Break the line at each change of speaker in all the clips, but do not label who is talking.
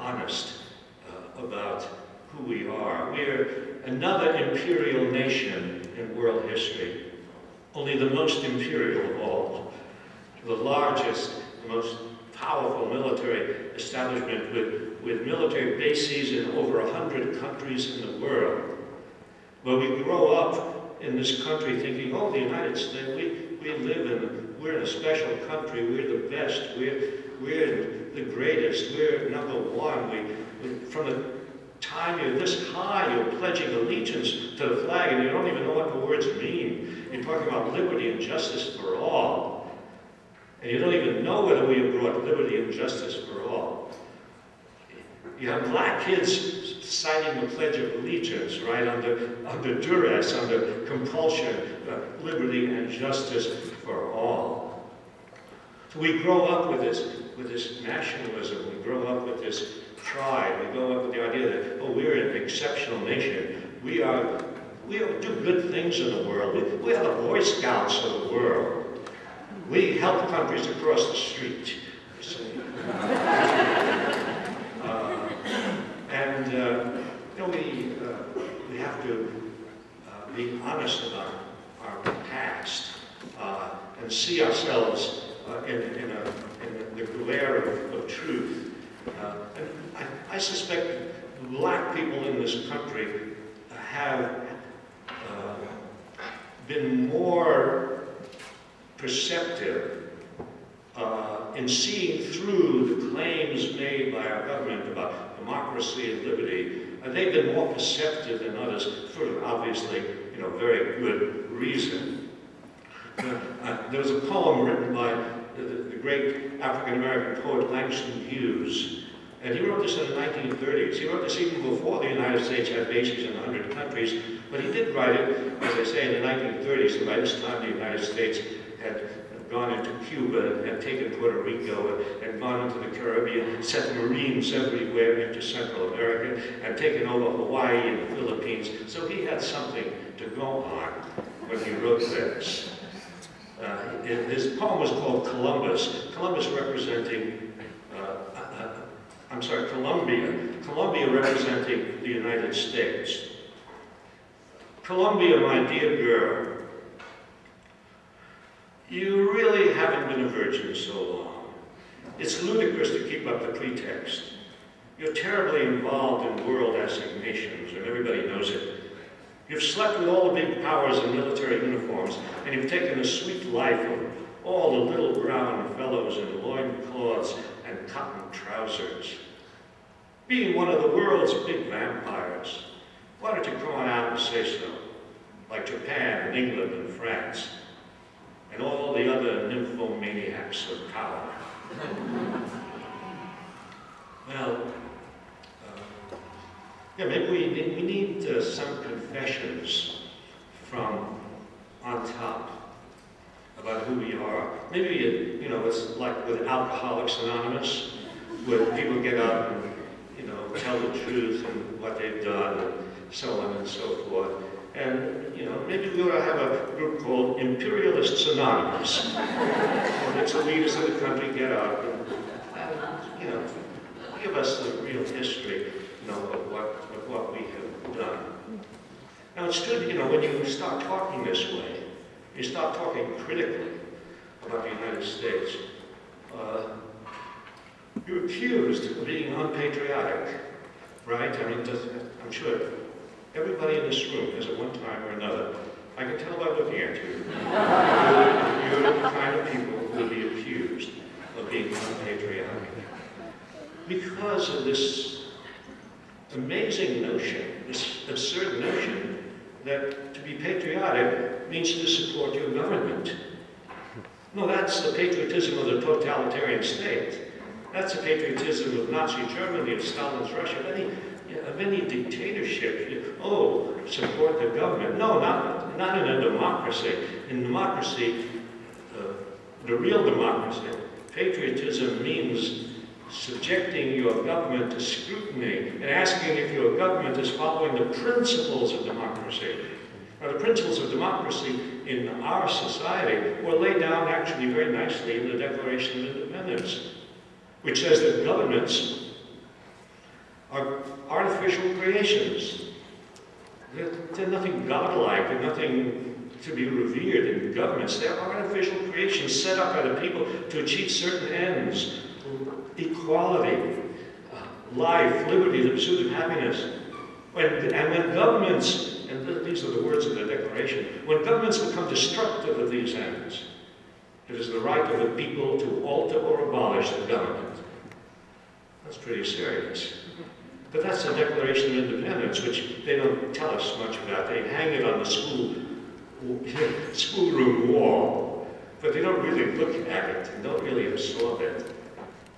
honest about who we are. We're another imperial nation in world history, only the most imperial of all, the largest, the most powerful military establishment with military bases in over 100 countries in the world. Where we grow up in this country thinking, oh, the United States, we're in a special country, we're the best, we're the greatest, we're number one. From the time you're this high, you're pledging allegiance to the flag and you don't even know what the words mean. You're talking about liberty and justice for all. And you don't even know whether we have brought liberty and justice for all. You have black kids signing the Pledge of Allegiance, right, under duress, under compulsion, liberty and justice for all. So we grow up with this nationalism, we grow up with this pride, we grow up with the idea that, oh, we're an exceptional nation. We do good things in the world. We are the Boy Scouts of the world. We help countries across the street. We have to be honest about our past and see ourselves in the glare of truth. And I suspect black people in this country have been more perceptive in seeing through the claims made by our government about democracy and liberty. They've been more perceptive than others for obviously, very good reason. There was a poem written by the great African-American poet Langston Hughes, and he wrote this in the 1930s. He wrote this even before the United States had bases in 100 countries, but he did write it, as I say, in the 1930s, and by this time the United States had gone into Cuba and had taken Puerto Rico and gone into the Caribbean, sent Marines everywhere into Central America, and taken over Hawaii and the Philippines. So he had something to go on when he wrote this. His poem was called Columbus. Columbus representing, Columbia representing the United States. Columbia, my dear girl, you really haven't been a virgin so long. It's ludicrous to keep up the pretext. You're terribly involved in world assignations, and everybody knows it. You've slept with all the big powers in military uniforms, and you've taken a sweet life of all the little brown fellows in loincloths and cotton trousers. Being one of the world's big vampires, why don't you come on out and say so? Like Japan and England and France, and all the other nymphomaniacs of power. Well, yeah, maybe we need some confessions from on top about who we are. Maybe, it's like with Alcoholics Anonymous, where people get up and, tell the truth and what they've done and so on and so forth. And, maybe we ought to have a group called Imperialists Anonymous. And it's the leaders of the country get up and give us the real history, of what we have done. Now it's good, when you start talking this way, you start talking critically about the United States, you're accused of being unpatriotic, right? I mean, I'm sure everybody in this room has at one time or another, I can tell by looking at you, you're the kind of people who will be accused of being unpatriotic. Because of this amazing notion, this absurd notion, that to be patriotic means to support your government. No, that's the patriotism of the totalitarian state. That's the patriotism of Nazi Germany, of Stalin's Russia, of any dictatorship. Oh, support the government. No, not in a democracy. In democracy, the real democracy, patriotism means subjecting your government to scrutiny and asking if your government is following the principles of democracy. Now, the principles of democracy in our society were laid down actually very nicely in the Declaration of Independence, which says that governments artificial creations. They're nothing godlike, they're nothing to be revered in governments. They're artificial creations set up by the people to achieve certain ends. Equality, life, liberty, the pursuit of happiness. And when governments, and these are the words of the Declaration, when governments become destructive of these ends, it is the right of the people to alter or abolish the government. That's pretty serious. But that's the Declaration of Independence, which they don't tell us much about. They hang it on the schoolroom wall, but they don't really look at it and don't really absorb it.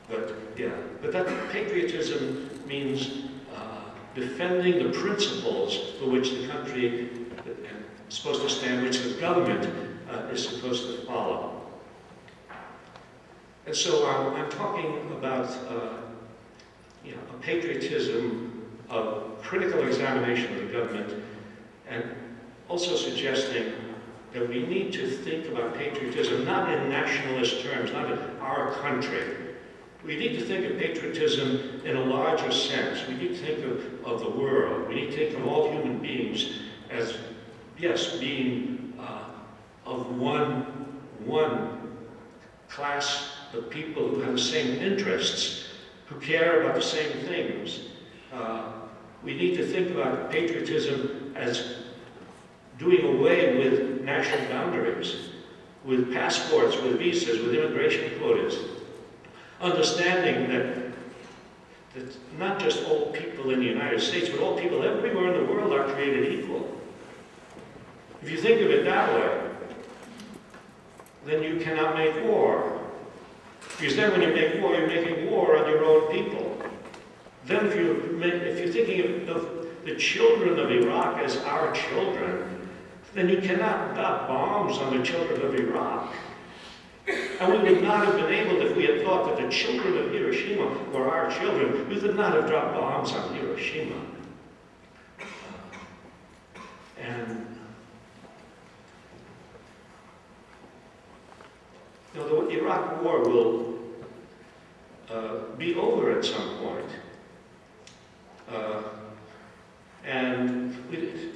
But yeah, but that patriotism means defending the principles for which the country is supposed to stand, which the government is supposed to follow. And so I'm talking about a patriotism of critical examination of the government, and also suggesting that we need to think about patriotism not in nationalist terms, not in our country. We need to think of patriotism in a larger sense. We need to think of the world. We need to think of all human beings as, yes, being of one class of people who have the same interests, who care about the same things. We need to think about patriotism as doing away with national boundaries, with passports, with visas, with immigration quotas. Understanding that not just all people in the United States, but all people everywhere in the world are created equal. If you think of it that way, then you cannot make war. Because then when you make war, you're making war on your own people. Then if you're thinking of the children of Iraq as our children, then you cannot drop bombs on the children of Iraq. And we would not have been able, if we had thought that the children of Hiroshima were our children, we could not have dropped bombs on Hiroshima. The Iraq War will be over at some point. And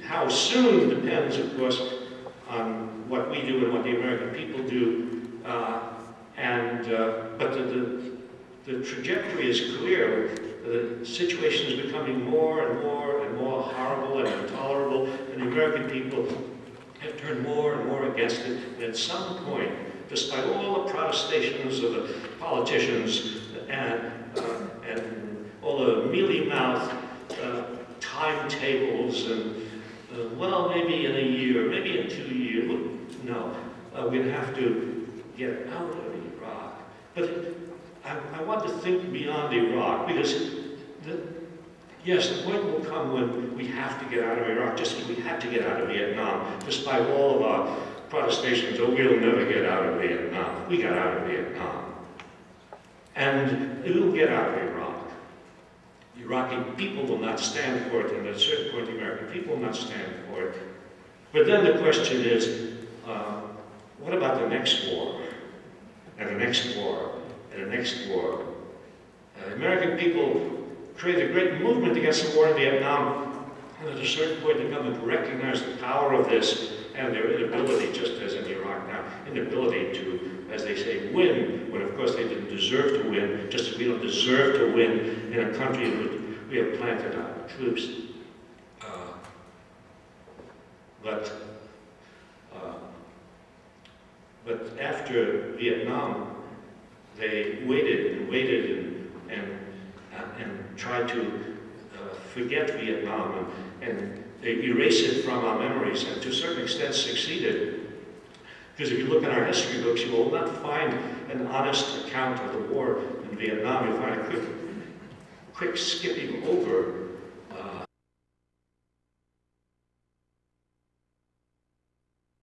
how soon depends, of course, on what we do and what the American people do. But the trajectory is clear. The situation is becoming more and more horrible and intolerable, and the American people have turned more and more against it. And at some point, despite all the protestations of the politicians and all the mealy-mouthed timetables and, well, maybe in a year, maybe in 2 years, no, we'd have to get out of Iraq. But I want to think beyond Iraq, because yes, the point will come when we have to get out of Iraq, just as we had to get out of Vietnam, despite all of our protestations. Oh, we'll never get out of Vietnam. We got out of Vietnam. And we will get out of Iraq. The Iraqi people will not stand for it, and at a certain point the American people will not stand for it. But then the question is, what about the next war? And the next war, and the next war. American people created a great movement against the war in Vietnam, and at a certain point the government recognized the power of this and their inability, just as in Iraq now, inability to, as they say, win, when of course they didn't deserve to win, just as we don't deserve to win in a country in which we have planted our troops. But after Vietnam, they waited and waited and tried to forget Vietnam and they erase it from our memories, and to a certain extent succeeded. Because if you look in our history books, you will not find an honest account of the war in Vietnam. You'll find a quick skipping over